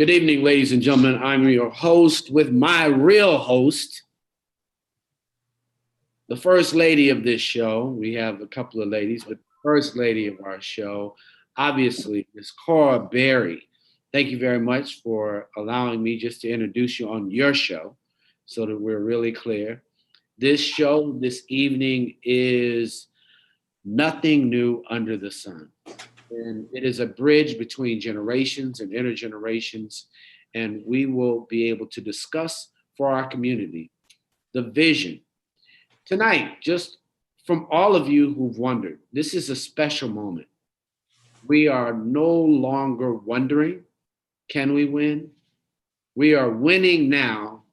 Good evening, ladies and gentlemen. I'm your host with my real host, the first lady of this show. We have a couple of ladies, but the first lady of our show, obviously, is Cora Berry. Thank you very much for allowing me just to introduce you on your show so that we're really clear. This show this evening is Nothing New Under the Sun. And it is a bridge between generations and intergenerations. And we will be able to discuss for our community the vision. Tonight, just from all of you who've wondered, this is a special moment. We are no longer wondering, can we win? We are winning now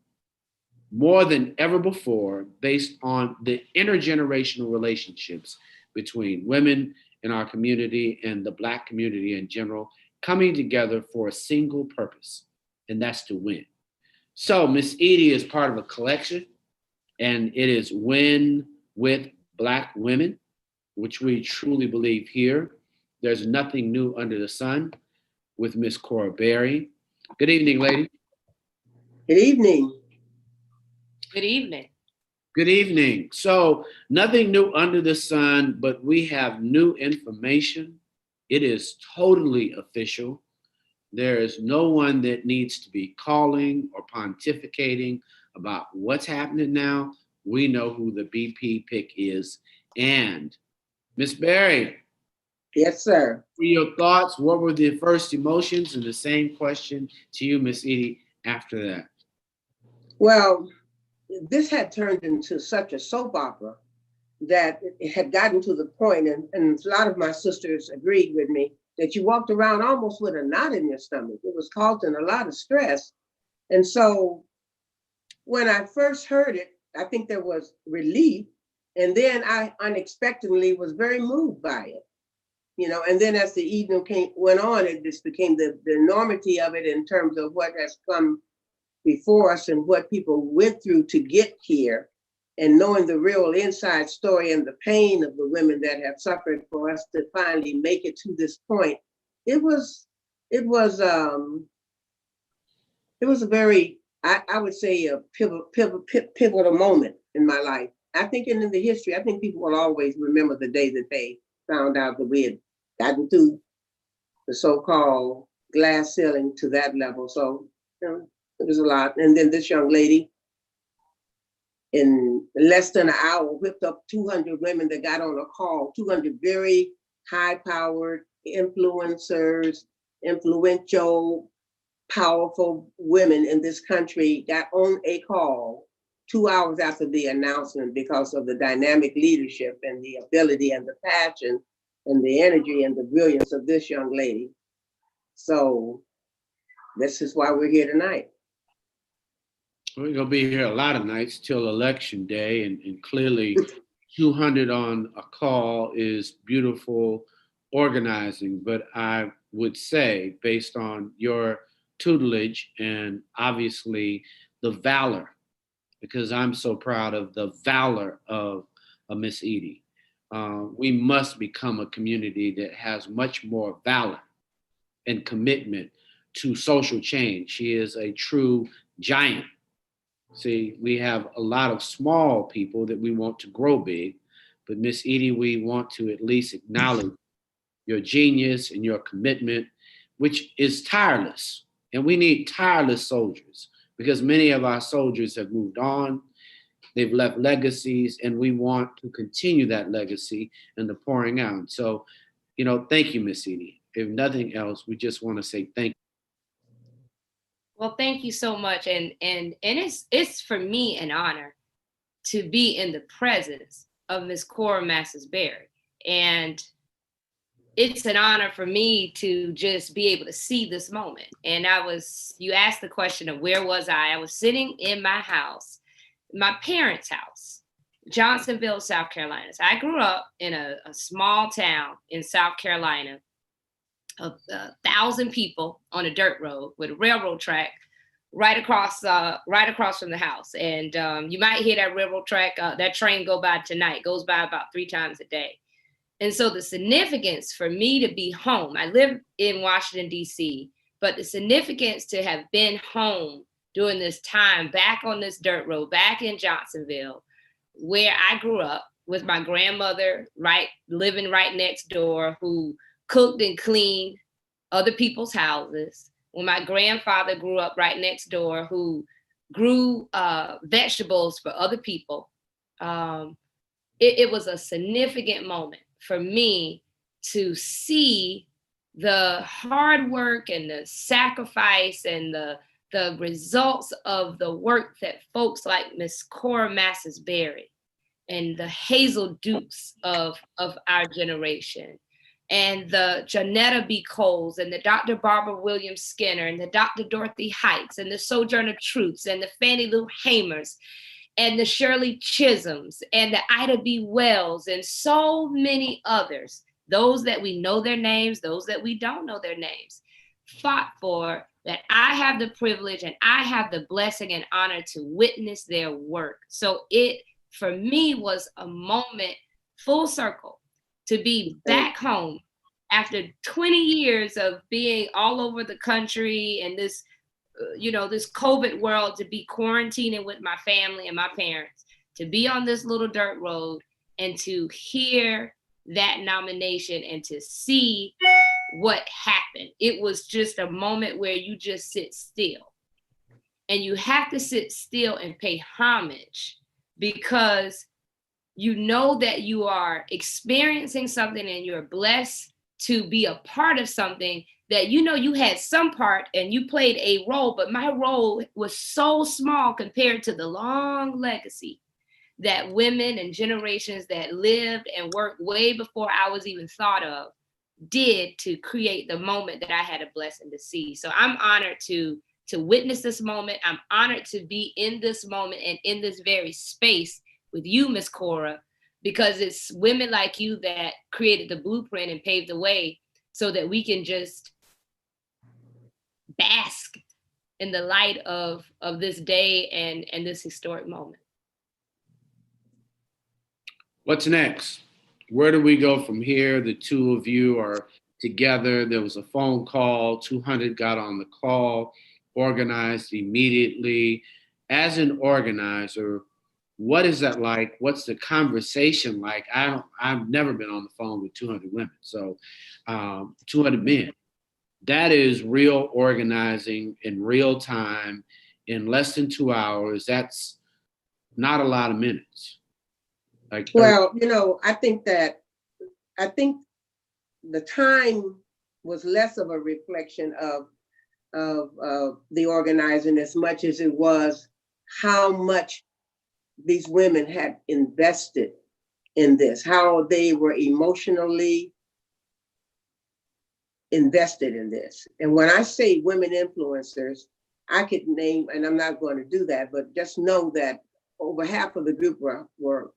more than ever before based on the intergenerational relationships between women in our community and the Black community in general coming together for a single purpose, and that's to win. So Miss Eaddy is part of a collection, and it is Win with Black Women, which we truly believe here. There's nothing new under the sun with Miss Cora Berry. Good evening, lady. Good evening. Good evening. Good evening. So nothing new under the sun, but we have new information. It is totally official. There is no one that needs to be calling or pontificating about what's happening now. We know who the BP pick is. And Miss Berry. Yes, sir. What were your thoughts? What were the first emotions? And the same question to you, Miss Eaddy, after that. Well, this had turned into such a soap opera that it had gotten to the point, and a lot of my sisters agreed with me, that you walked around almost with a knot in your stomach. It was causing a lot of stress. And so when I first heard it, I think there was relief. And then I unexpectedly was very moved by it. And then as the evening went on, it just became the enormity of it in terms of what has come before us and what people went through to get here, and knowing the real inside story and the pain of the women that have suffered for us to finally make it to this point. It was a very, I would say, a pivotal moment in my life. I think in the history, I think people will always remember the day that they found out that we had gotten through the so-called glass ceiling to that level. So, it was a lot. And then this young lady, in less than an hour, whipped up 200 women that got on a call, 200 very high-powered influencers, influential, powerful women in this country got on a call 2 hours after the announcement because of the dynamic leadership and the ability and the passion and the energy and the brilliance of this young lady. So this is why we're here tonight. We're going to be here a lot of nights till election day, and clearly 200 on a call is beautiful organizing. But I would say, based on your tutelage and obviously the valor, because I'm so proud of the valor of Miss Eaddy, we must become a community that has much more valor and commitment to social change. She is a true giant. See, we have a lot of small people that we want to grow big, but Miss Eaddy, we want to at least acknowledge your genius and your commitment, which is tireless. And we need tireless soldiers because many of our soldiers have moved on. They've left legacies, and we want to continue that legacy and the pouring out. So, thank you, Miss Eaddy. If nothing else, we just want to say thank you. Well, thank you so much. And it's for me an honor to be in the presence of Miss Cora Masters Berry. And it's an honor for me to just be able to see this moment. And you asked the question of where was I? I was sitting in my house, my parents' house, Johnsonville, South Carolina. So I grew up in a small town in South Carolina of 1,000 people on a dirt road with a railroad track right across from the house. And you might hear that railroad track, that train goes by about 3 times a day. And so the significance for me to be home, I live in Washington, D.C., but the significance to have been home during this time, back on this dirt road, back in Johnsonville, where I grew up with my grandmother, living right next door, who cooked and cleaned other people's houses. When my grandfather grew up right next door, who grew vegetables for other people. It was a significant moment for me to see the hard work and the sacrifice and the results of the work that folks like Miss Cora Berry and the Hazel Dukes of our generation, and the Janetta B. Coles and the Dr. Barbara Williams Skinner and the Dr. Dorothy Heights and the Sojourner Truths and the Fannie Lou Hamers and the Shirley Chisholms and the Ida B. Wells and so many others, those that we know their names, those that we don't know their names, fought for, that I have the privilege and I have the blessing and honor to witness their work. So it, for me, was a moment full circle to be back home after 20 years of being all over the country and this, this COVID world, to be quarantining with my family and my parents, to be on this little dirt road and to hear that nomination and to see what happened. It was just a moment where you just sit still, and you have to sit still and pay homage, because you know that you are experiencing something and you're blessed to be a part of something that you had some part and you played a role, but my role was so small compared to the long legacy that women and generations that lived and worked way before I was even thought of did to create the moment that I had a blessing to see. So I'm honored to witness this moment. I'm honored to be in this moment and in this very space with you, Miss Cora, because it's women like you that created the blueprint and paved the way so that we can just bask in the light of this day and this historic moment. What's next? Where do we go from here? The two of you are together. There was a phone call. 200 got on the call, organized immediately. As an organizer, what is that like? What's the conversation like? I've never been on the phone with 200 women, so 200 men. That is real organizing in real time in less than 2 hours. That's not a lot of minutes. Well, I think the time was less of a reflection of the organizing as much as it was how much these women had invested in this, how they were emotionally invested in this. And when I say women influencers, I could name, and I'm not going to do that, but just know that over half of the group were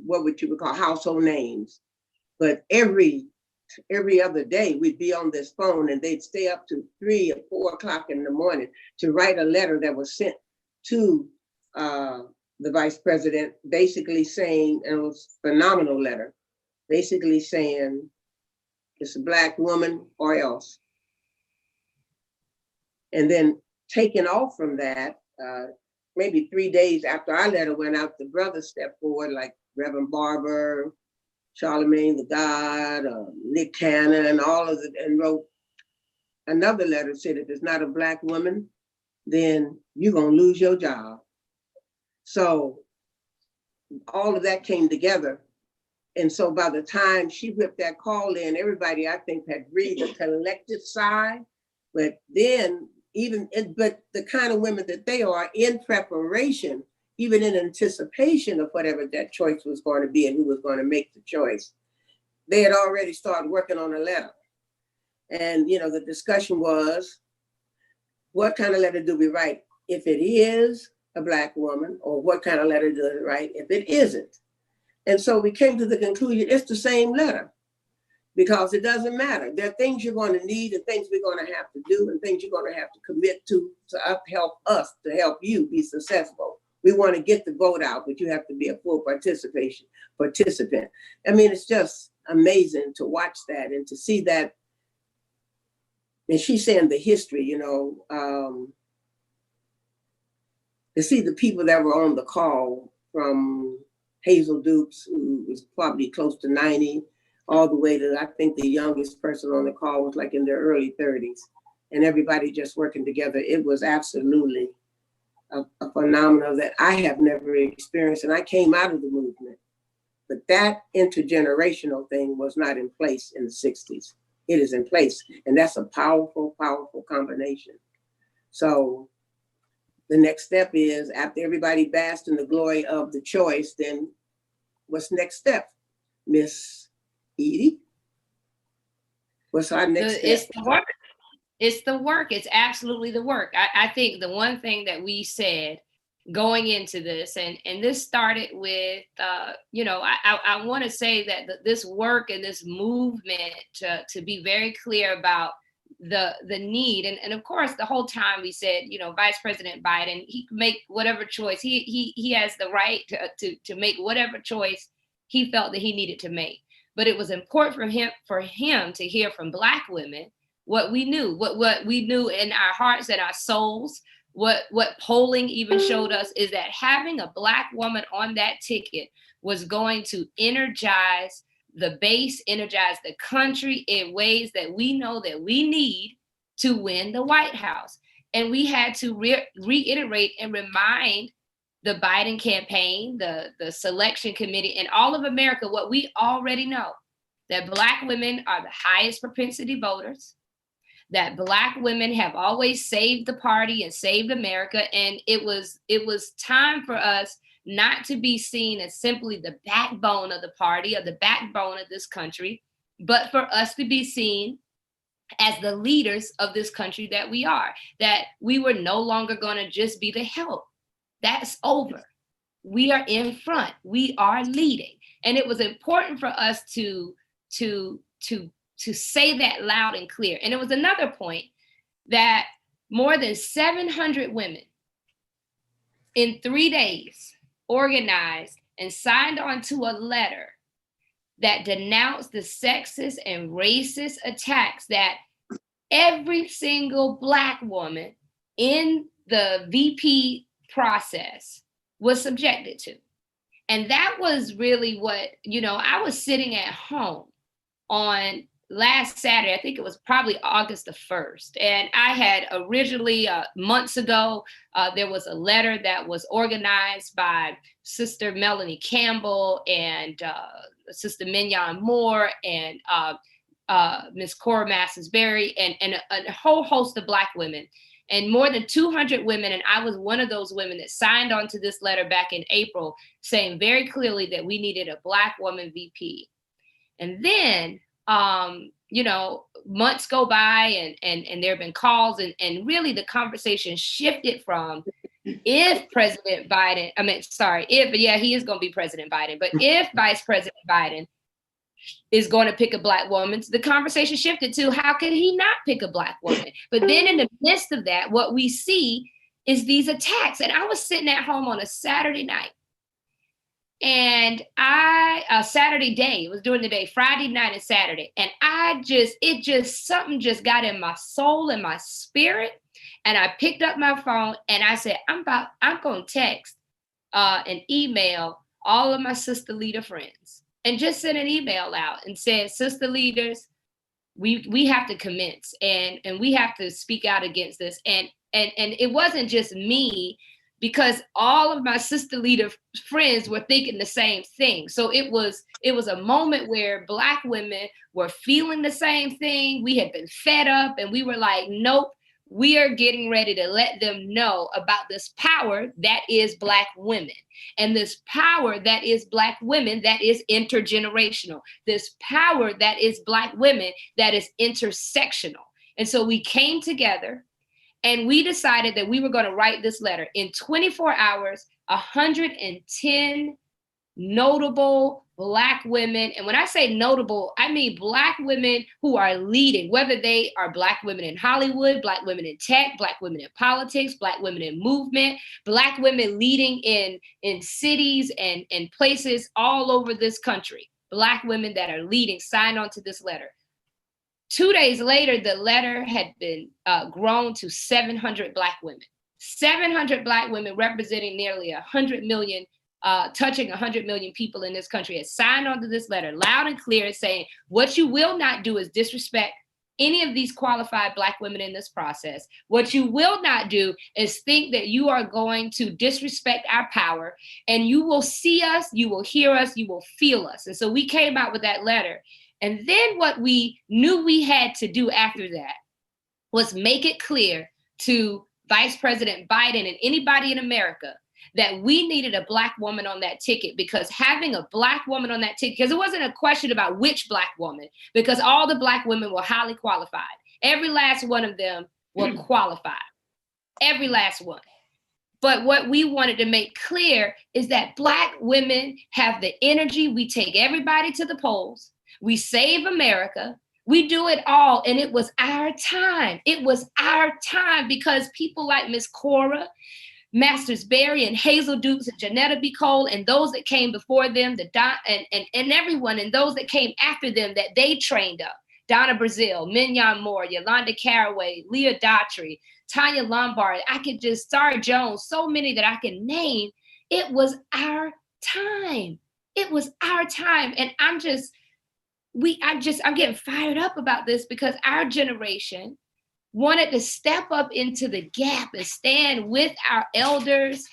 what would you would call household names. But every other day we'd be on this phone and they'd stay up to 3 or 4 o'clock in the morning to write a letter that was sent to the vice president, basically saying, and it was a phenomenal letter, basically saying it's a Black woman or else. And then taking off from that, maybe 3 days after our letter went out, the brothers stepped forward, like Reverend Barber, Charlemagne the God, Nick Cannon, and all of it, and wrote another letter, said if it's not a Black woman, then you're gonna lose your job. So all of that came together. And so by the time she whipped that call in, everybody, I think, had breathed a collective sigh. But then but the kind of women that they are, in preparation, even in anticipation of whatever that choice was going to be and who was going to make the choice, they had already started working on a letter. And, the discussion was, what kind of letter do we write if it is a Black woman, or what kind of letter do we write if it isn't? And so we came to the conclusion, it's the same letter, because it doesn't matter. There are things you're going to need and things we're going to have to do and things you're going to have to commit to help us, to help you be successful. We want to get the vote out, but you have to be a full participant. I mean, it's just amazing to watch that and to see that and she's saying the history, to see the people that were on the call, from Hazel Dukes, who was probably close to 90, all the way to, I think the youngest person on the call was like in their early 30s, and everybody just working together. It was absolutely a phenomenon that I have never experienced, and I came out of the movement. But that intergenerational thing was not in place in the 60s. It is in place, and that's a powerful, powerful combination. So the next step is, after everybody basked in the glory of the choice, then what's next step, Miss Eaddy? What's our next step? It's the work. It's the work. It's absolutely the work. I think the one thing that we said going into this, and this started with, I want to say that this work and this movement, to be very clear about the need, and of course the whole time we said, Vice President Biden, he can make whatever choice, he has the right to make whatever choice he felt that he needed to make. But it was important for him to hear from Black women what we knew, what we knew in our hearts and our souls. What polling even showed us is that having a Black woman on that ticket was going to energize the base, energize the country in ways that we know that we need to win the White House. And we had to reiterate and remind the Biden campaign, the selection committee, and all of America what we already know, that Black women are the highest propensity voters, that Black women have always saved the party and saved America. And it was time for us not to be seen as simply the backbone of the party or the backbone of this country, but for us to be seen as the leaders of this country that we are, that we were no longer going to just be the help. That's over. We are in front. We are leading. And it was important for us to say that loud and clear. And it was another point that more than 700 women in 3 days organized and signed on to a letter that denounced the sexist and racist attacks that every single Black woman in the VP process was subjected to. And that was really what, I was sitting at home on last Saturday, I think it was probably August the 1st. And I had originally, months ago, there was a letter that was organized by Sister Melanie Campbell and Sister Mignon Moore and Miss Cora Berry and a whole host of Black women. And more than 200 women, and I was one of those women that signed on to this letter back in April, saying very clearly that we needed a Black woman VP. And then, months go by and there have been calls and really the conversation shifted from if President Biden, he is going to be President Biden, but if Vice President Biden is going to pick a Black woman, the conversation shifted to how could he not pick a Black woman? But then in the midst of that, what we see is these attacks. And I was sitting at home on a Saturday night. And Saturday day, it was during the day, Friday night and Saturday. And something just got in my soul and my spirit. And I picked up my phone and I said, I'm going to text and email all of my sister leader friends and just send an email out and said, sister leaders, we have to commence and we have to speak out against this. And it wasn't just me, because all of my sister leader friends were thinking the same thing. So it was a moment where Black women were feeling the same thing. We had been fed up and we were like, nope, we are getting ready to let them know about this power that is Black women. And this power that is Black women that is intergenerational. This power that is Black women that is intersectional. And so we came together and we decided that we were going to write this letter. In 24 hours, 110 notable Black women. And when I say notable, I mean Black women who are leading, whether they are Black women in Hollywood, Black women in tech, Black women in politics, Black women in movement, Black women leading in cities and places all over this country. Black women that are leading signed on to this letter. 2 days later, the letter had been grown to 700 Black women. 700 Black women representing nearly 100 million, touching 100 million people in this country had signed onto this letter loud and clear saying, what you will not do is disrespect any of these qualified Black women in this process. What you will not do is think that you are going to disrespect our power, and you will see us, you will hear us, you will feel us. And so we came out with that letter. And then what we knew we had to do after that was make it clear to Vice President Biden and anybody in America that we needed a Black woman on that ticket, because having a Black woman on that ticket, because it wasn't a question about which Black woman, because all the Black women were highly qualified. Every last one of them were qualified. Every last one. But what we wanted to make clear is that Black women have the energy. We take everybody to the polls. We save America. We do it all. And it was our time. It was our time, because people like Miss Cora, Masters Berry, and Hazel Dukes, and Janetta B. Cole, and those that came before them, and everyone, and those that came after them that they trained up. Donna Brazile, Mignon Moore, Yolanda Caraway, Leah Daughtry, Tanya Lombard, I could just, Star Jones, so many that I can name. It was our time. It was our time. And I'm getting fired up about this, because our generation wanted to step up into the gap and stand with our elders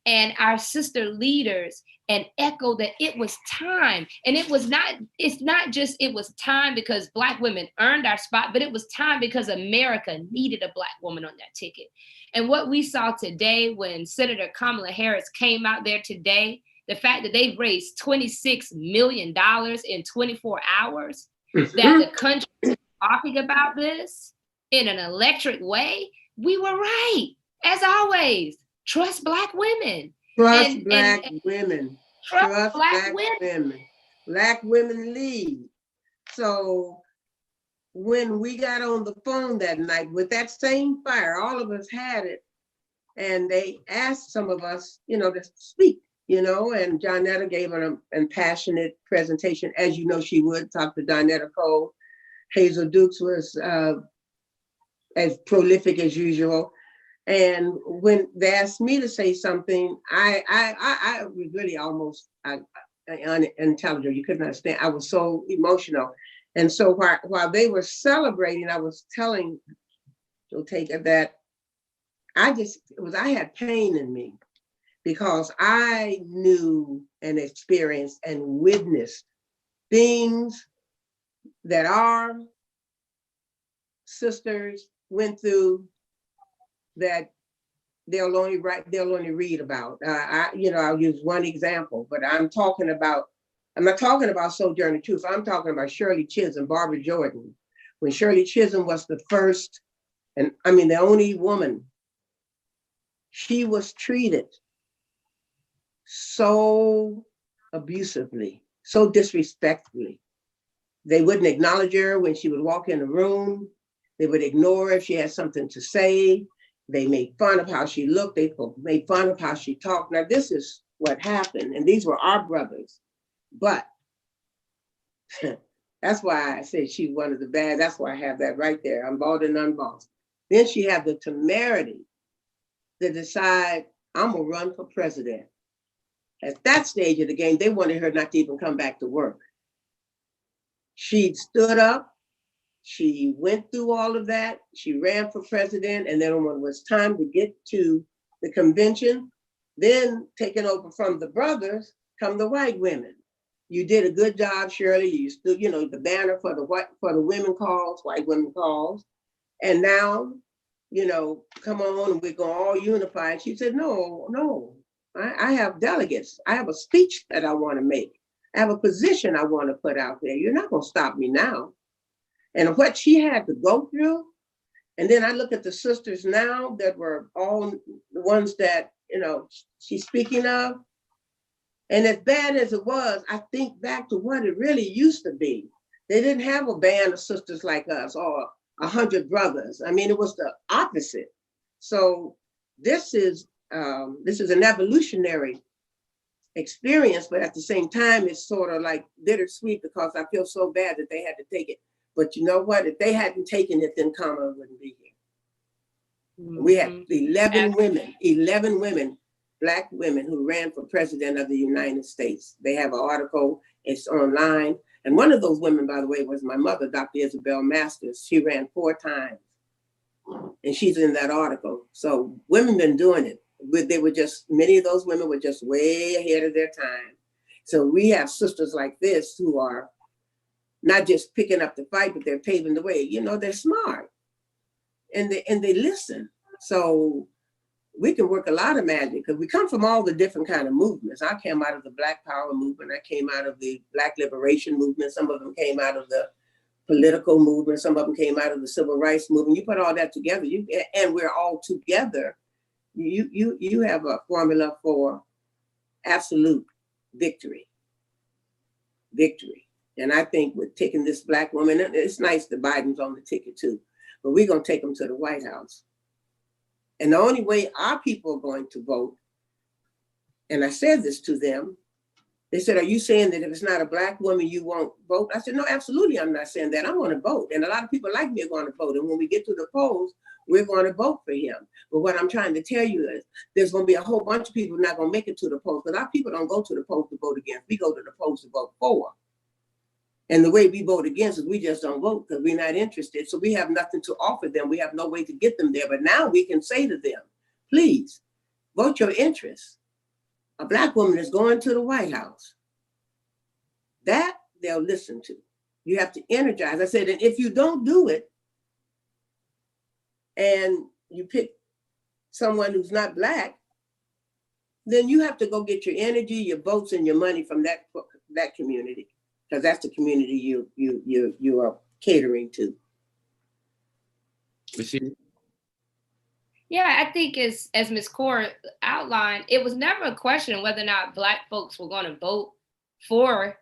and our sister leaders and echo that it was time. And it's not just it was time because Black women earned our spot, but it was time because America needed a Black woman on that ticket. And what we saw today when Senator Kamala Harris came out there today, the fact that they've raised $26 million in 24 hours, that the country is talking about this in an electric way, we were right. As always, trust Black women. Trust Black women. Trust Black women. Black women lead. So when we got on the phone that night with that same fire, all of us had it, and they asked some of us, to speak, and Jonetta gave an impassionate presentation, as you know she would. Talk to Jonetta Cole. Hazel Dukes was as prolific as usual. And when they asked me to say something, I was really almost unintelligible. You couldn't understand. I was so emotional. And so while they were celebrating, I was telling Jokata that I had pain in me, because I knew and experienced and witnessed things that our sisters went through that they'll only read about. I'll use one example, but I'm not talking about Sojourner Truth. I'm talking about Shirley Chisholm, Barbara Jordan. When Shirley Chisholm was the first, and the only woman, she was treated so abusively, so disrespectfully. They wouldn't acknowledge her when she would walk in the room. They would ignore her if she had something to say. They made fun of how she looked. They made fun of how she talked. Now, this is what happened. And these were our brothers. But that's why I said she's one of the bad. That's why I have that right there. I'm bald and unbossed. Then she had the temerity to decide, I'm going to run for president. At that stage of the game, they wanted her not to even come back to work. She stood up. She went through all of that. She ran for president. And then when it was time to get to the convention, then taking over from the brothers come the white women. You did a good job, Shirley. You stood, the banner for the women cause, white women cause. And now, come on, and we're going to all unify. And she said, no, I have delegates. I have a speech that I want to make. I have a position I want to put out there. You're not going to stop me now. And what she had to go through. And then I look at the sisters now that were all the ones that, she's speaking of. And as bad as it was, I think back to what it really used to be. They didn't have a band of sisters like us or 100 brothers. It was the opposite. So this is an evolutionary experience, but at the same time, it's sort of like bittersweet, because I feel so bad that they had to take it. But you know what? If they hadn't taken it, then Kamala wouldn't be here. Mm-hmm. We had 11 women, Black women who ran for president of the United States. They have an article, it's online. And one of those women, by the way, was my mother, Dr. Isabel Masters. She ran 4 times. And she's in that article. So women been doing it. Many of those women were just way ahead of their time. So we have sisters like this who are not just picking up the fight, but they're paving the way. You know, they're smart and they listen. So we can work a lot of magic because we come from all the different kind of movements. I came out of the Black Power movement. I came out of the Black Liberation movement. Some of them came out of the political movement. Some of them came out of the civil rights movement. You put all that together, and we're all together. You have a formula for absolute victory. And I think with taking this Black woman, it's nice that Biden's on the ticket too, but we're going to take him to the White House. And the only way our people are going to vote, and I said this to them, they said, are you saying that if it's not a Black woman, you won't vote? I said, no, absolutely, I'm not saying that. I'm going to vote. And a lot of people like me are going to vote. And when we get to the polls, we're going to vote for him. But what I'm trying to tell you is there's going to be a whole bunch of people not going to make it to the polls, because our people don't go to the polls to vote against. We go to the polls to vote for. And the way we vote against is we just don't vote because we're not interested. So we have nothing to offer them. We have no way to get them there. But now we can say to them, please vote your interests. A Black woman is going to the White House. That they'll listen to. You have to energize. I said, and if you don't do it, and you pick someone who's not Black, then you have to go get your energy, your votes, and your money from that community, because that's the community you are catering to. Yeah, I think as Ms. Cora outlined, it was never a question of whether or not Black folks were going to vote for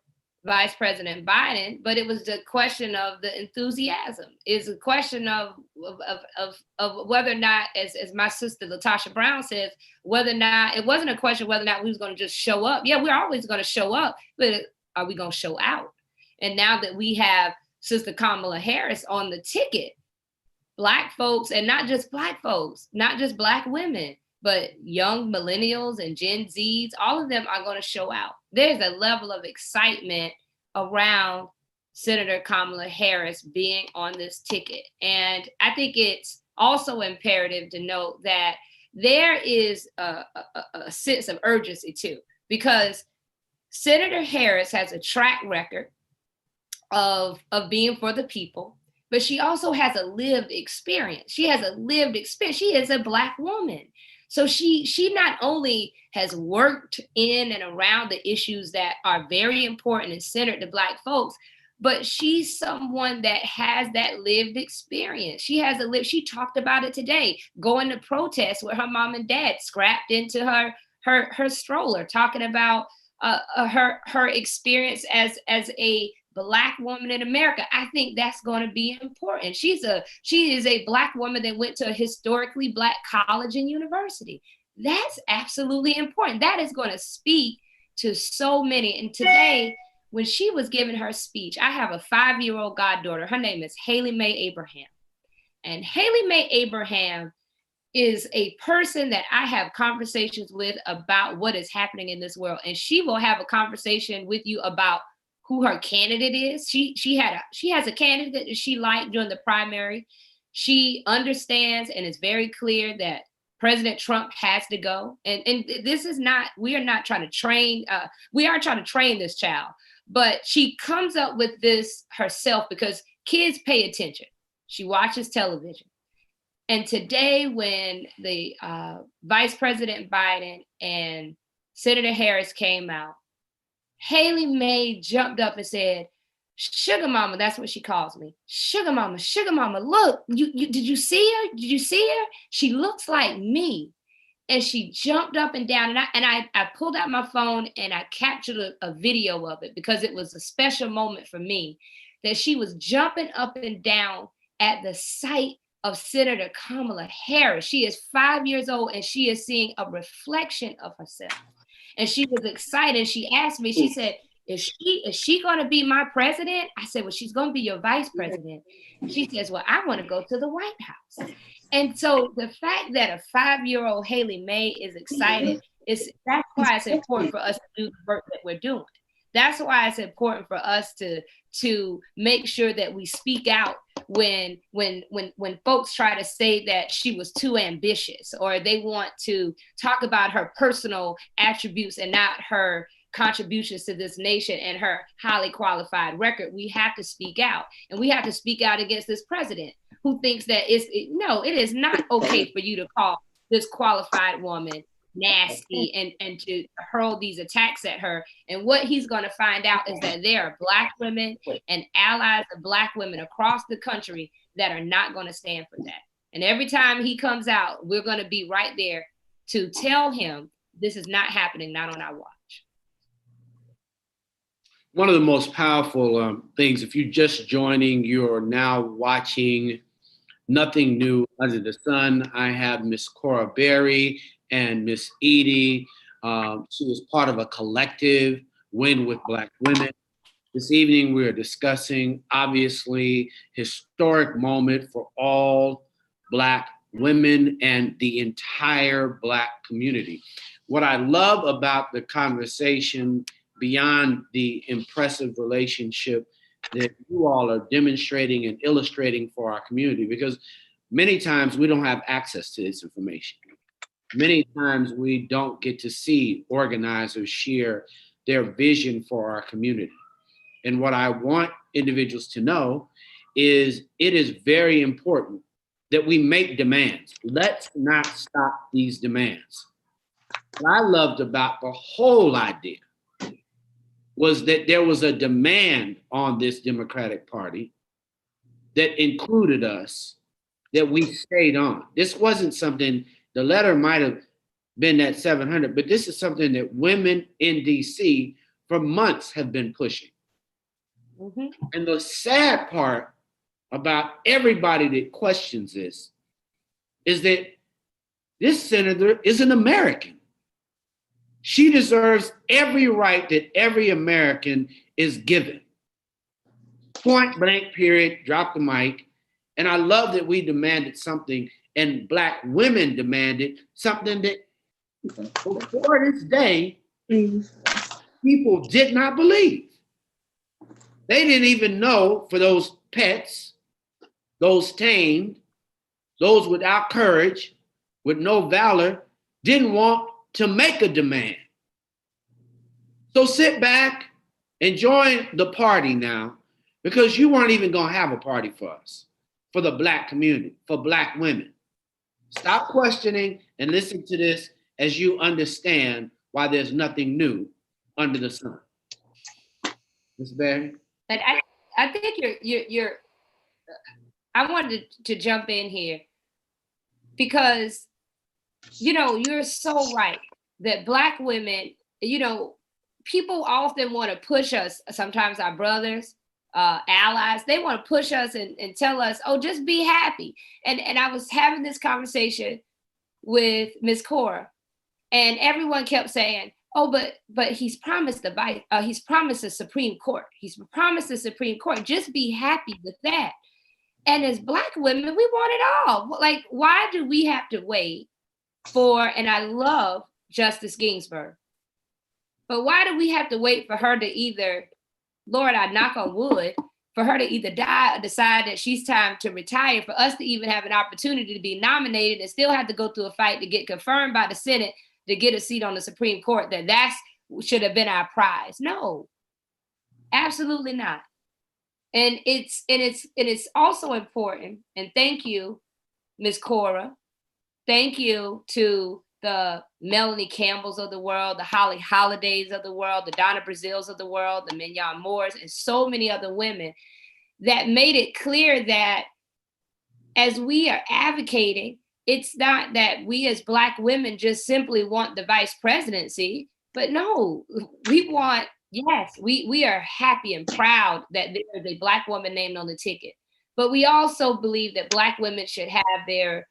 Vice President Biden, but it was the question of the enthusiasm. It's a question of whether or not, as my sister Latasha Brown says, whether or not, it wasn't a question of whether or not we was going to just show up. Yeah, we're always going to show up, but are we going to show out? And now that we have Sister Kamala Harris on the ticket, Black folks, and not just Black folks, not just Black women, but young millennials and Gen Zs, all of them are going to show out. There's a level of excitement around Senator Kamala Harris being on this ticket. And I think it's also imperative to note that there is a sense of urgency too, because Senator Harris has a track record of being for the people, but she also has a lived experience. She is a Black woman. So she not only has worked in and around the issues that are very important and centered to Black folks, but she's someone that has that lived experience. She talked about it today, going to protests with her mom and dad strapped into her stroller, talking about her experience as a Black woman in America. I think that's going to be important. She is a Black woman that went to a historically Black college and university. That's absolutely important. That is going to speak to so many. And today, when she was giving her speech, I have a 5-year-old goddaughter. Her name is Haley Mae Abraham. And Haley Mae Abraham is a person that I have conversations with about what is happening in this world. And she will have a conversation with you about who her candidate is. She has a candidate that she liked during the primary. She understands and is very clear that President Trump has to go. And this is not, we are not trying to train, we are trying to train this child, but she comes up with this herself because kids pay attention. She watches television. And today when the Vice President Biden and Senator Harris came out, Haley Mae jumped up and said, "Sugar mama," that's what she calls me. Sugar mama, look, did you see her? Did you see her? She looks like me. And she jumped up and down, and I pulled out my phone and I captured a video of it because it was a special moment for me, that she was jumping up and down at the sight of Senator Kamala Harris. She is 5 years old and she is seeing a reflection of herself. And she was excited. She asked me, she said, Is she going to be my president? I said, well, she's going to be your vice president. She says, well, I want to go to the White House. And so the fact that a 5-year-old Haley May is excited, that's why it's important for us to do the work that we're doing. That's why it's important for us to make sure that we speak out when folks try to say that she was too ambitious, or they want to talk about her personal attributes and not her contributions to this nation and her highly qualified record. We have to speak out, and we have to speak out against this president who thinks that it is not okay for you to call this qualified woman nasty and to hurl these attacks at her. And what he's going to find out is that there are Black women and allies of Black women across the country that are not going to stand for that. And every time he comes out, we're going to be right there to tell him this is not happening, not on our watch. One of the most powerful things, if you're just joining, you're now watching Nothing New Under the Sun. I have Miss Cora Berry and Miss Eaddy. She was part of a collective, Win with Black Women. This evening, we are discussing, obviously, historic moment for all Black women and the entire Black community. What I love about the conversation, beyond the impressive relationship that you all are demonstrating and illustrating for our community, because many times we don't have access to this information. Many times we don't get to see organizers share their vision for our community. And what I want individuals to know is it is very important that we make demands. Let's not stop these demands. What I loved about the whole idea was that there was a demand on this Democratic Party that included us, that we stayed on. This wasn't something, the letter might have been that 700, but this is something that women in DC for months have been pushing. Mm-hmm. And the sad part about everybody that questions this is that this senator is an American. She deserves every right that every American is given. Point blank, period, drop the mic. And I love that we demanded something, and Black women demanded something that before this day, people did not believe. They didn't even know, for those pets, those tamed, those without courage, with no valor, didn't want to make a demand. So sit back and join the party now, because you weren't even going to have a party for us, for the Black community, for Black women. Stop questioning and listen to this as you understand why there's nothing new under the sun. Ms. Berry? But I think you're I wanted to jump in here because, you're so right that Black women, people often want to push us, sometimes our brothers, allies, they want to push us and tell us, oh, just be happy. And I was having this conversation with Ms. Cora, and everyone kept saying, oh, but he's promised he's promised the Supreme Court. He's promised the Supreme Court. Just be happy with that. And as Black women, we want it all. Like, why do we have to wait for, and I love Justice Ginsburg, but why do we have to wait for her to either, Lord, I knock on wood, for her to either die or decide that she's time to retire, for us to even have an opportunity to be nominated and still have to go through a fight to get confirmed by the Senate to get a seat on the Supreme Court, that should have been our prize? No, absolutely not. And it's also important, and thank you, Ms. Cora. Thank you to the Melanie Campbells of the world, the Holly Holidays of the world, the Donna Brazils of the world, the Mignon Moores, and so many other women that made it clear that as we are advocating, it's not that we as Black women just simply want the vice presidency, but no, we want, yes, we are happy and proud that there's a Black woman named on the ticket, but we also believe that Black women should have their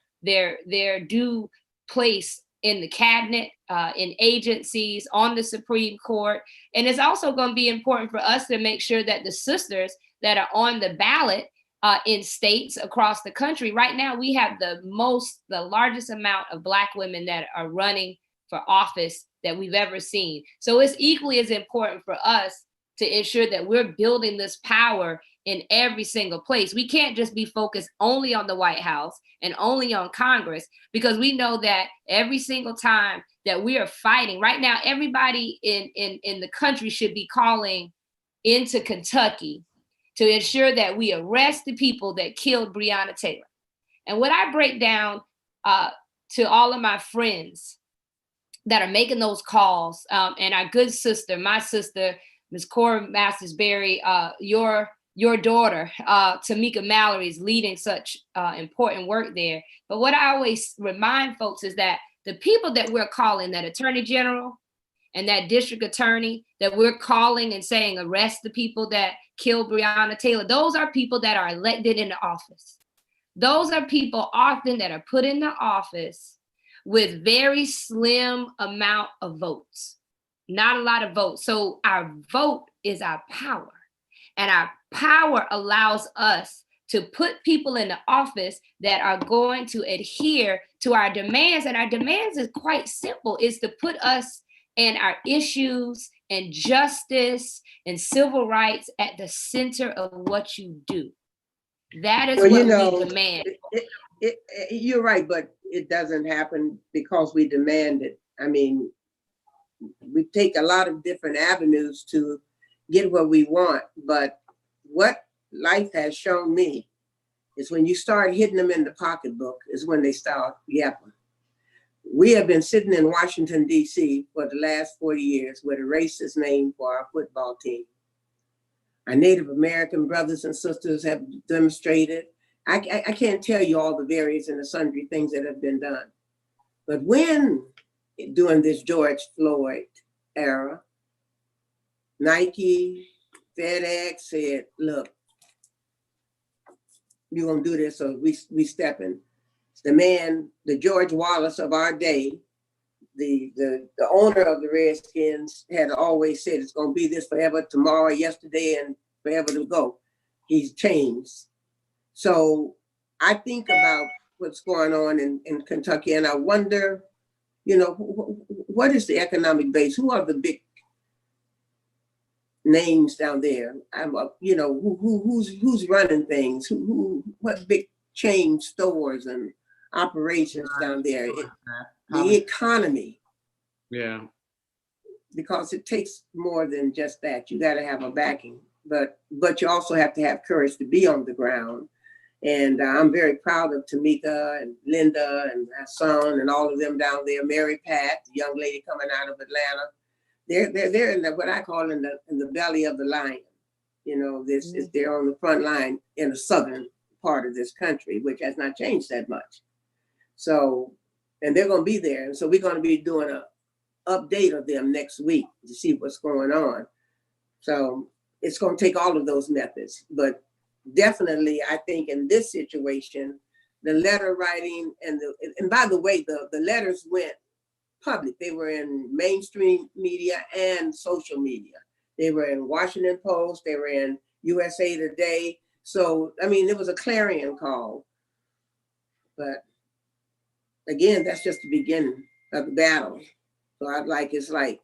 due place in the cabinet, in agencies, on the Supreme Court. And it's also going to be important for us to make sure that the sisters that are on the ballot in states across the country, right now we have the largest amount of Black women that are running for office that we've ever seen. So it's equally as important for us to ensure that we're building this power in every single place. We can't just be focused only on the White House and only on Congress, because we know that every single time that we are fighting right now, everybody in the country should be calling into Kentucky to ensure that we arrest the people that killed Breonna Taylor. And what I break down to all of my friends that are making those calls, and our good sister, my sister, Ms. Cora Masters-Berry, your daughter, Tamika Mallory, is leading such important work there. But what I always remind folks is that the people that we're calling, that Attorney General and that District Attorney that we're calling and saying arrest the people that killed Breonna Taylor, those are people that are elected into office. Those are people often that are put into office with very slim amount of votes, not a lot of votes. So our vote is our power, and our power allows us to put people into office that are going to adhere to our demands. And our demands is quite simple, is to put us and our issues and justice and civil rights at the center of what you do. That is what we demand. You're right, but it doesn't happen because we demand it. I mean, we take a lot of different avenues to get what we want, but what life has shown me is when you start hitting them in the pocketbook is when they start yapping. We have been sitting in Washington, D.C. for the last 40 years with a racist name for our football team. Our Native American brothers and sisters have demonstrated. I can't tell you all the various and the sundry things that have been done. But when, during this George Floyd era, Nike, FedEx said, look, you're gonna do this, so we stepping. The man, the George Wallace of our day, the owner of the Redskins, had always said it's gonna be this forever, tomorrow, yesterday, and forever to go. He's changed. So I think about what's going on in Kentucky, and I wonder, what is the economic base? Who are the big names down there? Who's running things? What big chain stores and operations down there? The economy. Yeah. Because it takes more than just that. You got to have a backing, but you also have to have courage to be on the ground. And I'm very proud of Tamika and Linda and Hassan and all of them down there. Mary Pat, the young lady coming out of Atlanta. They're in what I call in the belly of the lion. They're on the front line in the southern part of this country, which has not changed that much. So, and they're going to be there. And so we're going to be doing an update of them next week to see what's going on. So it's going to take all of those methods, but definitely, I think in this situation, the letter writing and by the way, the letters went public. They were in mainstream media and social media. They were in Washington Post. They were in USA Today. So, I mean, it was a clarion call. But again, that's just the beginning of the battle. So it's like,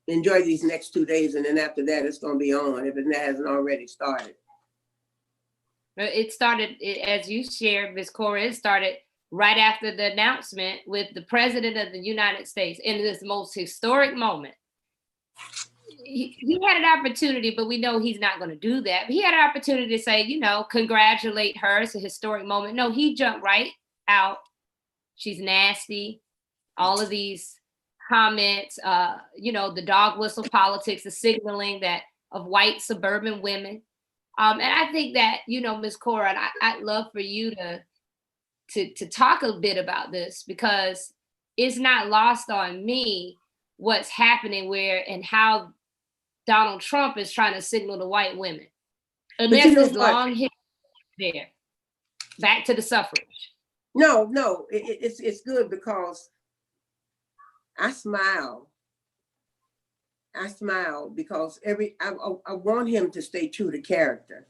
enjoy these next 2 days, and then after that, it's going to be on if it hasn't already started. It started, as you shared, Ms. Cora, it started right after the announcement with the President of the United States in this most historic moment. He had an opportunity, but we know he's not going to do that. He had an opportunity to say, congratulate her. It's a historic moment. No, he jumped right out. She's nasty. All of these comments, the dog whistle politics, the signaling that of white suburban women. And I think that, Ms. Cora, I'd love for you to talk a bit about this, because it's not lost on me what's happening and how Donald Trump is trying to signal to white women. And there's this long history there. Back to the suffrage. No, it's good because I smile. I smile because I want him to stay true to character.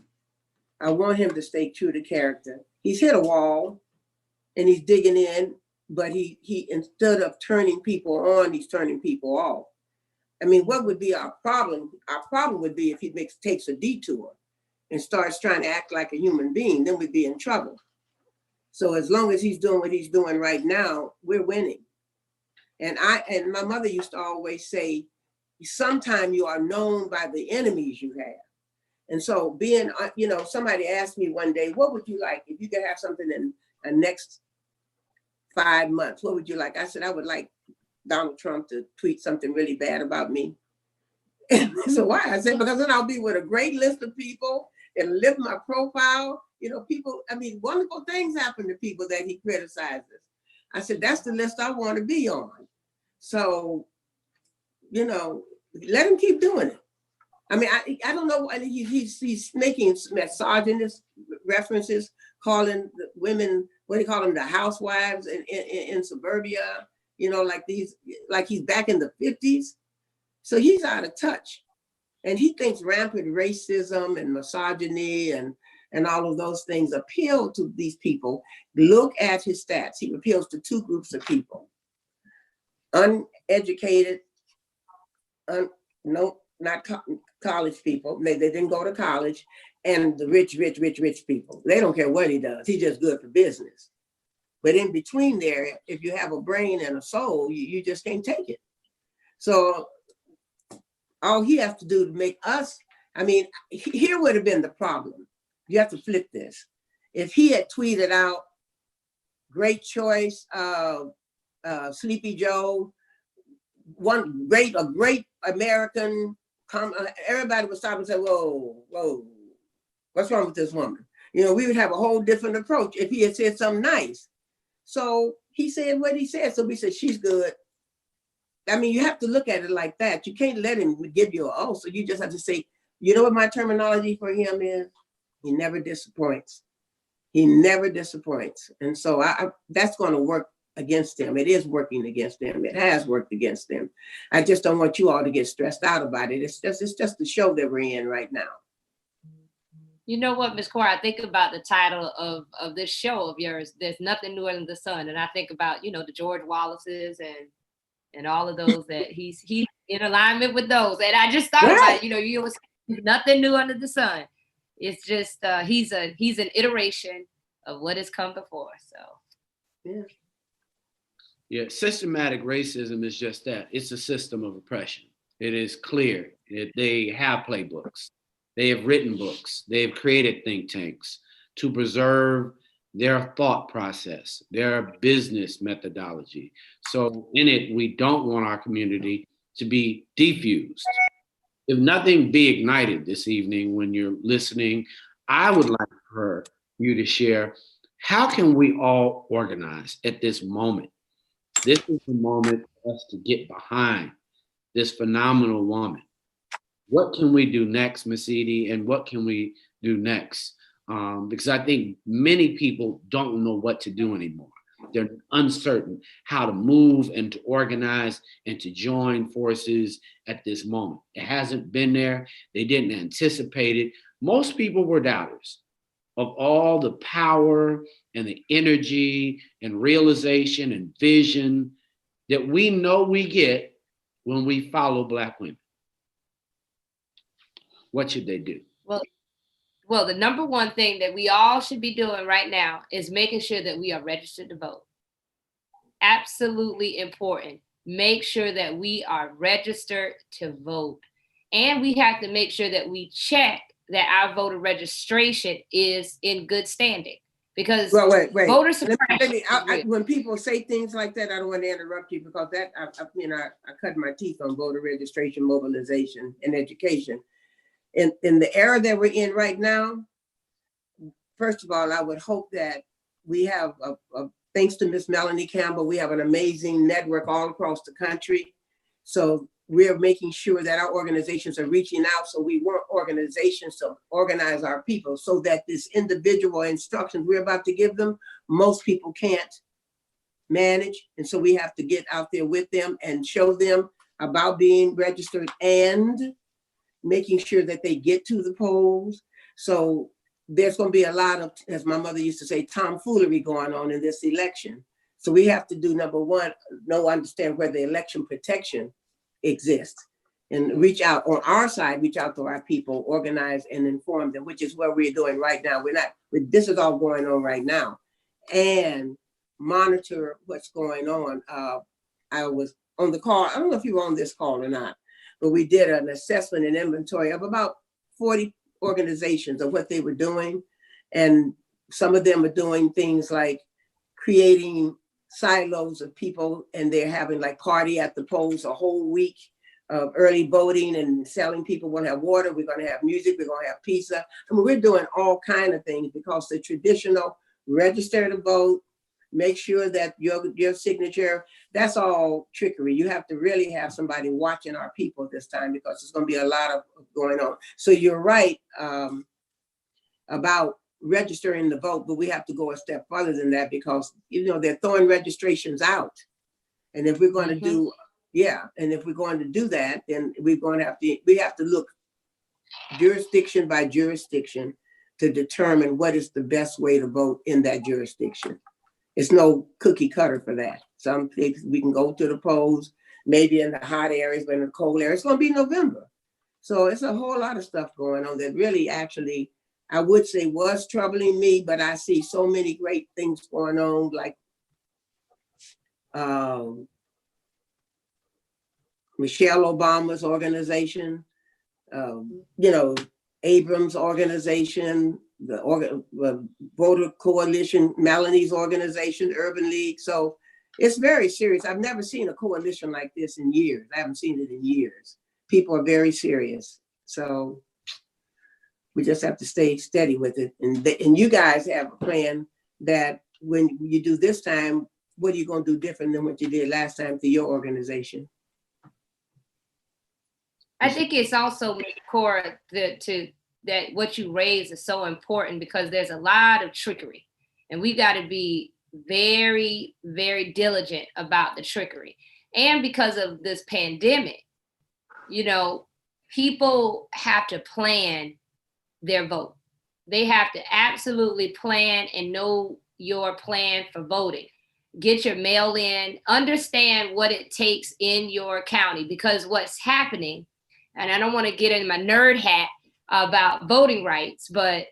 I want him to stay true to character. He's hit a wall and he's digging in, but he instead of turning people on, he's turning people off. I mean, what would be our problem? Our problem would be if he takes a detour and starts trying to act like a human being, then we'd be in trouble. So as long as he's doing what he's doing right now, we're winning. And my mother used to always say, sometime you are known by the enemies you have. And so being, somebody asked me one day, what would you like if you could have something in the next 5 months? What would you like? I said, I would like Donald Trump to tweet something really bad about me. So why? I said, because then I'll be with a great list of people and lift my profile. People, wonderful things happen to people that he criticizes. I said, that's the list I want to be on. So, let him keep doing it. I don't know. He's making misogynist references, calling the women, what do you call them, the housewives in suburbia, like he's back in the 50s. So he's out of touch. And he thinks rampant racism and misogyny and all of those things appeal to these people. Look at his stats. He appeals to two groups of people: uneducated, not college people. They didn't go to college, and the rich people. They don't care what he does. He's just good for business. But in between there, if you have a brain and a soul, you just can't take it. So all he has to do to make us, here would have been the problem. You have to flip this. If he had tweeted out, great choice, Sleepy Joe, a great American, everybody would stop and say, whoa, what's wrong with this woman? We would have a whole different approach if he had said something nice. So he said what he said. So we said, she's good. You have to look at it like that. You can't let him give you so you just have to say, you know what my terminology for him is? He never disappoints. He never disappoints. And so that's going to work against them. It is working against them. It has worked against them. I just don't want you all to get stressed out about it. It's just the show that we're in right now. You know what, Ms. Cora, I think about the title of this show of yours, There's Nothing New Under the Sun. And I think about, the George Wallaces and all of those that he's in alignment with those. And I just thought about, you was nothing new under the sun. It's just, he's an iteration of what has come before. So, yeah, systematic racism is just that. It's a system of oppression. It is clear. They have playbooks. They have written books. They have created think tanks to preserve their thought process, their business methodology. So in it, we don't want our community to be defused. If nothing be ignited this evening when you're listening, I would like for you to share, how can we all organize at this moment? This is the moment for us to get behind this phenomenal woman. What can we do next, Miss Eaddy, and what can we do next? Because I think many people don't know what to do anymore. They're uncertain how to move and to organize and to join forces at this moment. It hasn't been there. They didn't anticipate it. Most people were doubters of all the power and the energy and realization and vision that we know we get when we follow Black women. What should they do? Well, the number one thing that we all should be doing right now is making sure that we are registered to vote. Absolutely important. Make sure that we are registered to vote. And we have to make sure that we check that our voter registration is in good standing. Because wait. Voter suppression. When people say things like that, I don't want to interrupt you because that I cut my teeth on voter registration, mobilization, and education. In the era that we're in right now, first of all, I would hope that we have, thanks to Miss Melanie Campbell, we have an amazing network all across the country. So we're making sure that our organizations are reaching out. So we want organizations to organize our people so that this individual instructions we're about to give them, most people can't manage. And so we have to get out there with them and show them about being registered and making sure that they get to the polls. So there's going to be a lot of, as my mother used to say, tomfoolery going on in this election. So we have to do, number one, understand where the election protection exists, and reach out on our side, reach out to our people, organize and inform them, which is what we're doing right now. This is all going on right now, and monitor what's going on. I was on the call. I don't know if you were on this call or not, but we did an assessment and inventory of about 40 organizations of what they were doing. And some of them are doing things like creating silos of people, and they're having like party at the polls a whole week of early voting and selling people. We'll have water, we're going to have music, we're going to have pizza. I mean, we're doing all kinds of things, because the traditional register to vote, make sure that your signature, that's all trickery. You have to really have somebody watching our people this time, because there's going to be a lot of going on. So you're right about registering the vote, but we have to go a step further than that, because they're throwing registrations out. And if we're going to do, and if we're going to do that, then we have to look jurisdiction by jurisdiction to determine what is the best way to vote in that jurisdiction. It's no cookie cutter for that. Some places we can go to the polls, maybe in the hot areas, but in the cold areas, it's going to be November. So it's a whole lot of stuff going on that really, actually, I would say was troubling me, but I see so many great things going on, like Michelle Obama's organization, Abrams' organization, the Voter Coalition, Melanie's organization, Urban League. So it's very serious. I've never seen a coalition like this in years. I haven't seen it in years. People are very serious. So we just have to stay steady with it. And you guys have a plan that when you do this time, what are you going to do different than what you did last time to your organization? I think it's also, Cora, that what you raise is so important, because there's a lot of trickery, and we got to be very, very diligent about the trickery. And because of this pandemic, people have to plan their vote. They have to absolutely plan and know your plan for voting. Get your mail in, understand what it takes in your county, because what's happening, and I don't want to get in my nerd hat about voting rights, but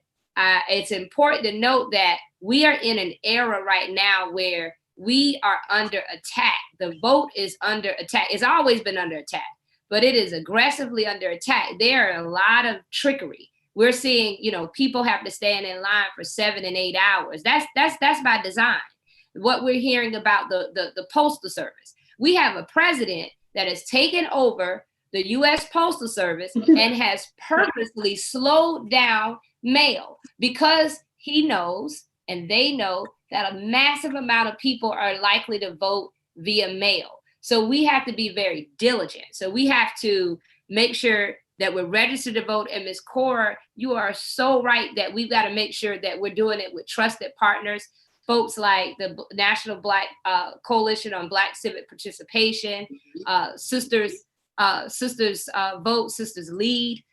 it's important to note that we are in an era right now where we are under attack. The vote is under attack. It's always been under attack, but it is aggressively under attack. There are a lot of trickery. We're seeing, people have to stand in line for 7 and 8 hours. That's by design. What we're hearing about the Postal Service. We have a president that has taken over the U.S. Postal Service and has purposely slowed down mail, because he knows, and they know, that a massive amount of people are likely to vote via mail. So we have to be very diligent. So we have to make sure that we're registered to vote. And Ms. Cora, you are so right that we've got to make sure that we're doing it with trusted partners, folks like the National Black Coalition on Black Civic Participation, Sisters Vote, Sisters Lead,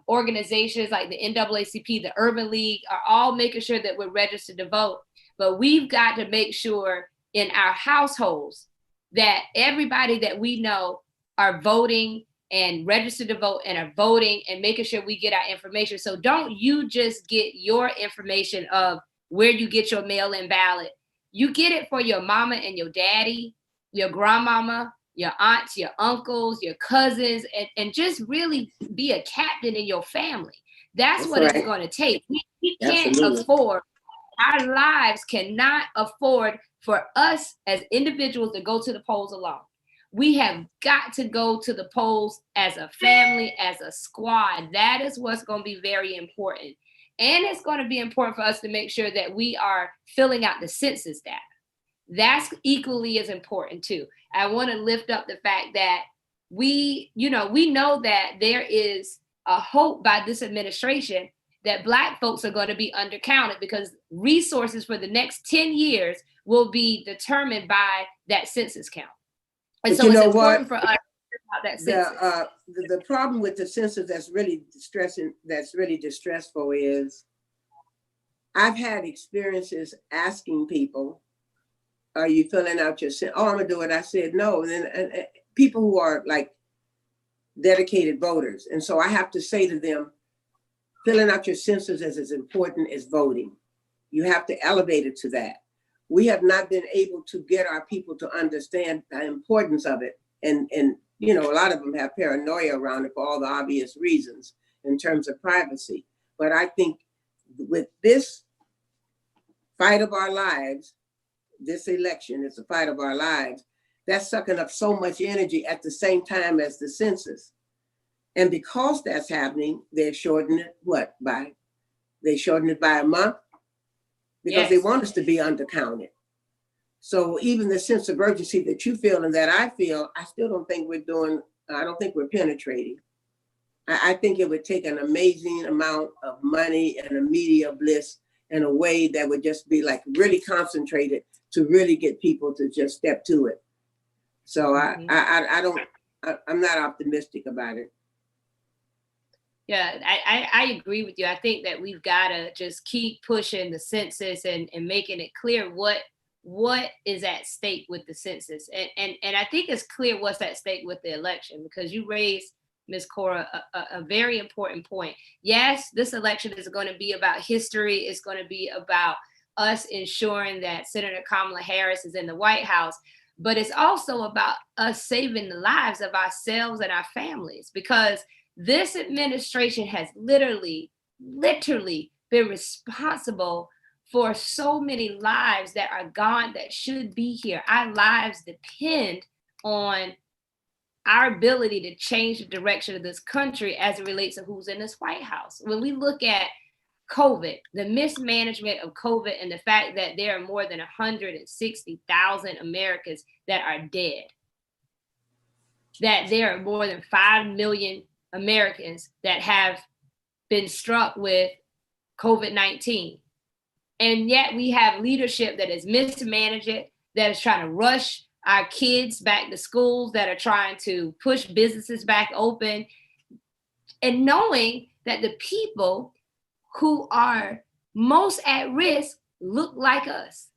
organizations like the NAACP, the Urban League, are all making sure that we're registered to vote. But we've got to make sure in our households that everybody that we know are voting and registered to vote and are voting, and making sure we get our information. So don't you just get your information of where you get your mail-in ballot. You get it for your mama and your daddy, your grandmama, your aunts, your uncles, your cousins, and just really be a captain in your family. That's what it's going to take. We can't afford, our lives cannot afford for us as individuals to go to the polls alone. We have got to go to the polls as a family, as a squad. That is what's going to be very important. And it's going to be important for us to make sure that we are filling out the census data. That's equally as important too. I want to lift up the fact that we know that there is a hope by this administration that Black folks are going to be undercounted, because resources for the next 10 years will be determined by that census count. And But so you it's know important what? for us to hear about that census. The problem with the census that's really distressful is I've had experiences asking people, are you filling out your census? Oh, I'm gonna do it. I said no. And then and people who are like dedicated voters. And so I have to say to them, filling out your census is as important as voting. You have to elevate it to that. We have not been able to get our people to understand the importance of it. And you know, a lot of them have paranoia around it for all the obvious reasons in terms of privacy. But I think with this fight of our lives, this election is a fight of our lives, that's sucking up so much energy at the same time as the census. And because that's happening, they're shortening it they shorten it by a month because they want us to be undercounted. So even the sense of urgency that you feel and that I feel, I still don't think I don't think we're penetrating. I think it would take an amazing amount of money and a media bliss in a way that would just be like really concentrated to really get people to just step to it. So I'm not optimistic about it. Yeah, I agree with you. I think that we've got to just keep pushing the census and making it clear what is at stake with the census. And I think it's clear what's at stake with the election, because you raised, Ms. Cora, a very important point. Yes, this election is going to be about history. It's going to be about us ensuring that Senator Kamala Harris is in the White House, but it's also about us saving the lives of ourselves and our families, because this administration has literally been responsible for so many lives that are gone that should be here. Our lives depend on our ability to change the direction of this country as it relates to who's in this White House. When we look at COVID, the mismanagement of COVID, and the fact that there are more than 160,000 Americans that are dead, that there are more than 5 million Americans that have been struck with COVID-19. And yet we have leadership that is mismanaged it, that is trying to rush our kids back to schools, that are trying to push businesses back open, and knowing that the people who are most at risk look like us.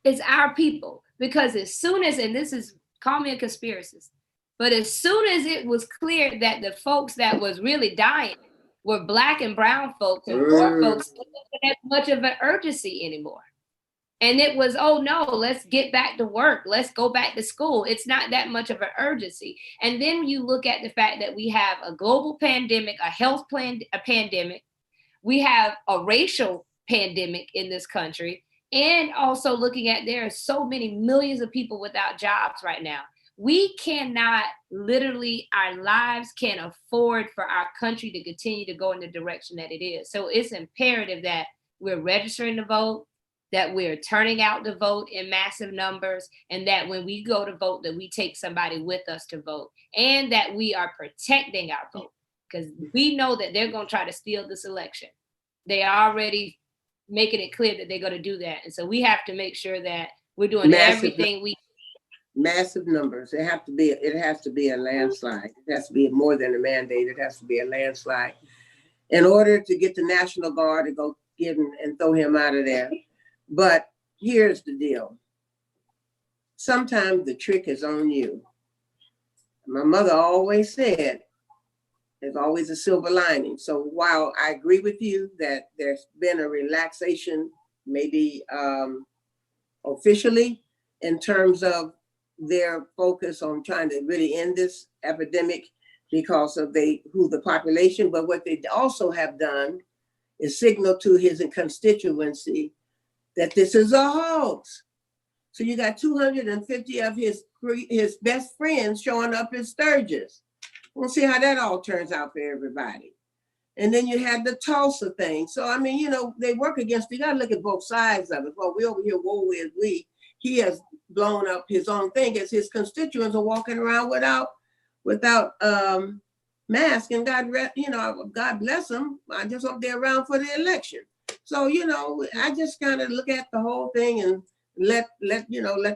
It's our people. Because as soon as, and this is, call me a conspiracist, but as soon as it was clear that the folks that was really dying were Black and brown folks and poor folks, it wasn't as much of an urgency anymore. And it was, oh no, let's get back to work. Let's go back to school. It's not that much of an urgency. And then you look at the fact that we have a global pandemic, a health pandemic. We have a racial pandemic in this country. And also looking at, there are so many millions of people without jobs right now. We cannot, literally, our lives can't afford for our country to continue to go in the direction that it is. So it's imperative that we're registering to vote, that we're turning out to vote in massive numbers, and that when we go to vote, that we take somebody with us to vote, and that we are protecting our vote, because we know that they're going to try to steal this election. They are already making it clear that they're going to do that. And so we have to make sure that we're doing everything we massive numbers. It has to be a landslide. It has to be more than a mandate. It has to be a landslide in order to get the National Guard to go get him and throw him out of there. But here's the deal. Sometimes the trick is on you. My mother always said, there's always a silver lining. So while I agree with you that there's been a relaxation, maybe officially, in terms of their focus on trying to really end this epidemic because of who the population, but what they also have done is signal to his constituency that this is a hoax. So you got 250 of his best friends showing up in Sturgis. We'll see how that all turns out for everybody. And then you had the Tulsa thing. So, I mean, you know, they work against, you got to look at both sides of it. Well, we over here, woe is we. He has blown up his own thing as his constituents are walking around without masks. And God bless them. I just hope they're around for the election. So, you know, I just kind of look at the whole thing and let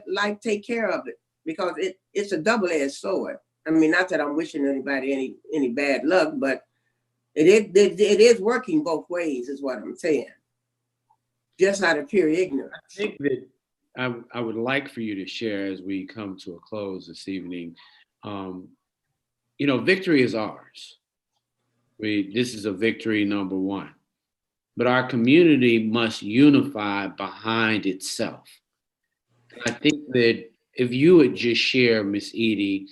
life take care of it, because it's a double-edged sword. I mean, not that I'm wishing anybody any bad luck, but it is working both ways, is what I'm saying. Just out of pure ignorance. I think that I would like for you to share as we come to a close this evening. Victory is ours. This is a victory number one. But our community must unify behind itself. I think that if you would just share, Miss Eaddy,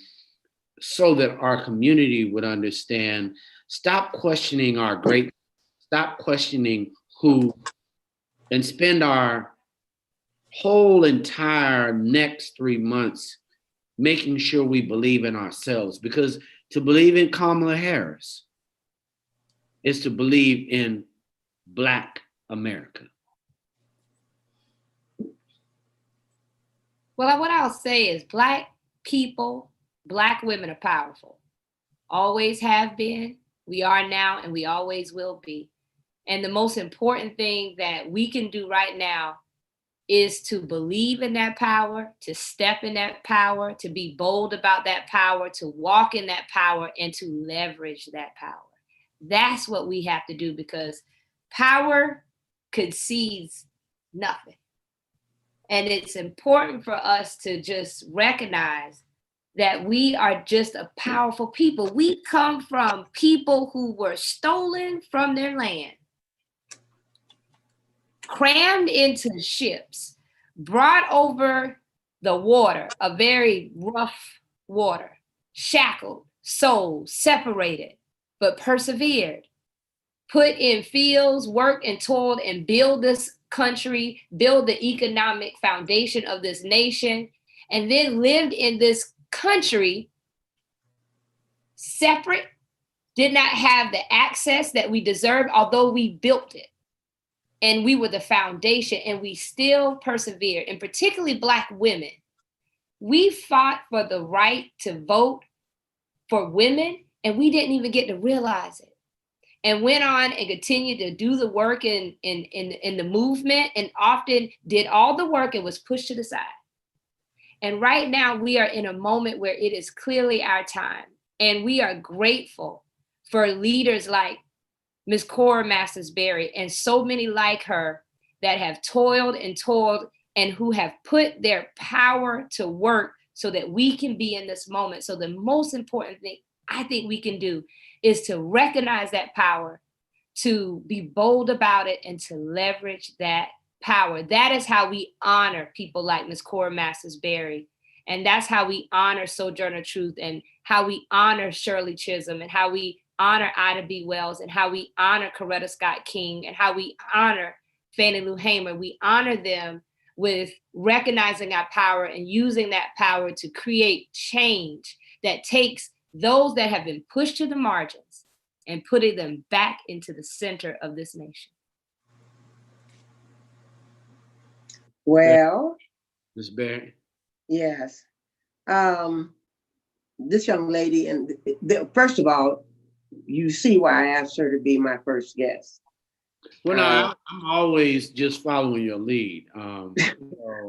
so that our community would understand, stop questioning our great, stop questioning who, and spend our whole entire next 3 months making sure we believe in ourselves. Because to believe in Kamala Harris is to believe in Black America. Well, what I'll say is Black people, Black women are powerful. Always have been, we are now, and we always will be. And the most important thing that we can do right now is to believe in that power, to step in that power, to be bold about that power, to walk in that power, and to leverage that power. That's what we have to do, because power concedes nothing. And it's important for us to just recognize that we are just a powerful people. We come from people who were stolen from their land, crammed into ships, brought over the water, a very rough water, shackled, sold, separated, but persevered, put in fields, worked and toiled, and build this country, build the economic foundation of this nation, and then lived in this country separate, did not have the access that we deserved, although we built it. And we were the foundation, and we still persevered, and particularly Black women. We fought for the right to vote for women, and we didn't even get to realize it. And went on and continued to do the work in the movement, and often did all the work and was pushed to the side. And right now we are in a moment where it is clearly our time. And we are grateful for leaders like Ms. Cora Berry and so many like her that have toiled and who have put their power to work so that we can be in this moment. So the most important thing I think we can do is to recognize that power, to be bold about it, and to leverage that power. That is how we honor people like Ms. Cora Berry. And that's how we honor Sojourner Truth, and how we honor Shirley Chisholm, and how we honor Ida B. Wells, and how we honor Coretta Scott King, and how we honor Fannie Lou Hamer. We honor them with recognizing our power and using that power to create change that takes those that have been pushed to the margins and putting them back into the center of this nation. Well, Ms. Berry. Yes. This young lady, and first of all, you see why I asked her to be my first guest. Well, no, I'm always just following your lead.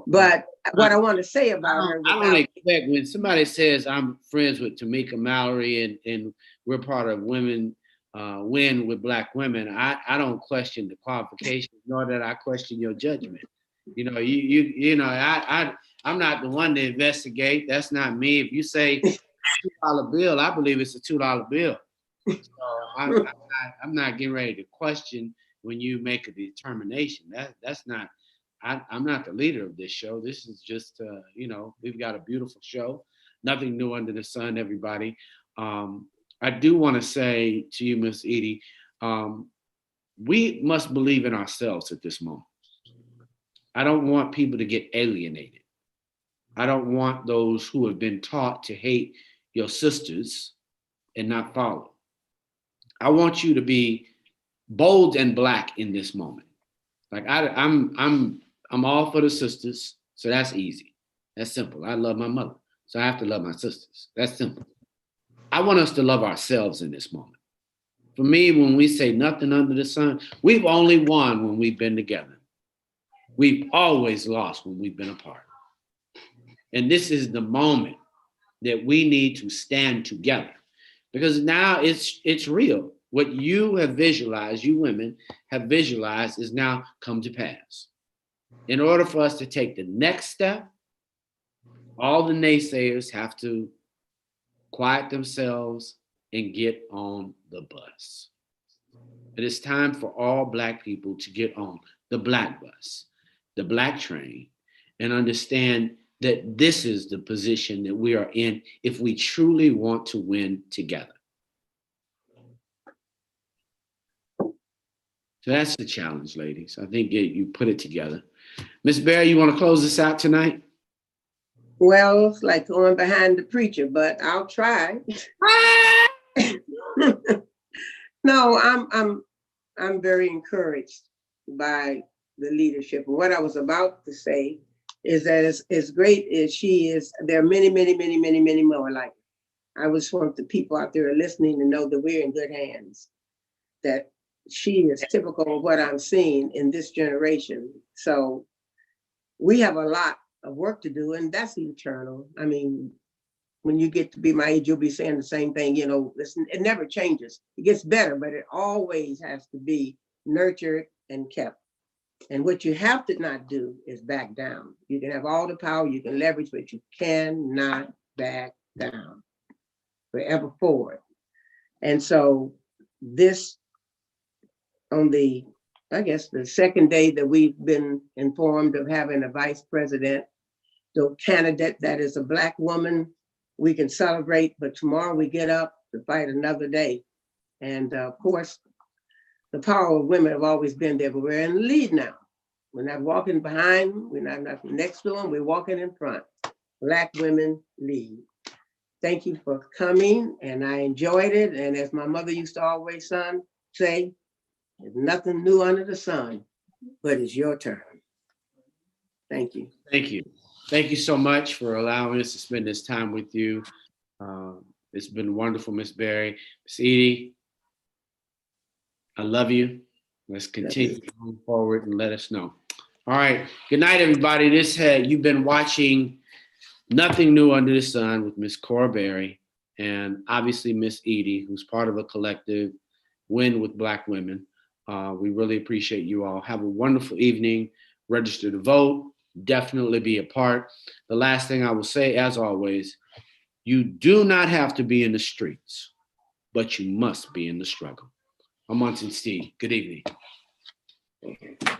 But what I want to say about her, I don't expect when somebody says I'm friends with Tamika Mallory and we're part of Women Win with Black Women, I don't question the qualifications, nor that I question your judgment. I'm not the one to investigate. That's not me. If you say $2 bill, I believe it's a $2 bill. So I'm not getting ready to question when you make a determination. That's not. I'm not the leader of this show. This is just, we've got a beautiful show. Nothing new under the sun, everybody. I do want to say to you, Miss Eaddy, we must believe in ourselves at this moment. I don't want people to get alienated. I don't want those who have been taught to hate your sisters and not follow. I want you to be bold and Black in this moment. Like I'm all for the sisters, so that's easy. That's simple. I love my mother, so I have to love my sisters. That's simple. I want us to love ourselves in this moment. For me, when we say nothing under the sun, we've only won when we've been together. We've always lost when we've been apart. And this is the moment that we need to stand together, because now it's real. What you have visualized, you women have visualized, is now come to pass. In order for us to take the next step, all the naysayers have to quiet themselves and get on the bus. It is time for all Black people to get on the Black bus, the Black train, and understand that this is the position that we are in if we truly want to win together. So that's the challenge, ladies. I think you put it together. Miss Barry, you want to close this out tonight? Well, it's like going behind the preacher, but I'll try. No, I'm very encouraged by the leadership. And what I was about to say is that as great as she is, there are many, many, many, many, many more like her. I just want the people out there listening to know that we're in good hands, that she is typical of what I'm seeing in this generation. So we have a lot of work to do, and that's eternal. I mean, when you get to be my age, you'll be saying the same thing, you know, it never changes. It gets better, but it always has to be nurtured and kept. And what you have to not do is back down. You can have all the power, you can leverage, but you cannot back down. Forever forward. And so this, on the, I guess, the second day that we've been informed of having a vice president, the candidate that is a Black woman, we can celebrate, but tomorrow we get up to fight another day. And of course, the power of women have always been there, but we're in the lead now. We're not walking behind them, we're not next to them, we're walking in front. Black women lead. Thank you for coming, and I enjoyed it. And as my mother used to always say, there's nothing new under the sun, but it's your turn. Thank you. Thank you. Thank you so much for allowing us to spend this time with you. It's been wonderful, Miss Barry. Miss Eaddy, I love you. Let's continue moving forward and let us know. All right. Good night, everybody. You've been watching Nothing New Under the Sun with Miss Cora Berry and obviously Miss Eaddy, who's part of a collective, Win with Black Women. We really appreciate you all. Have a wonderful evening. Register to vote. Definitely be a part. The last thing I will say, as always, you do not have to be in the streets, but you must be in the struggle. I'm Monty Steve. Good evening.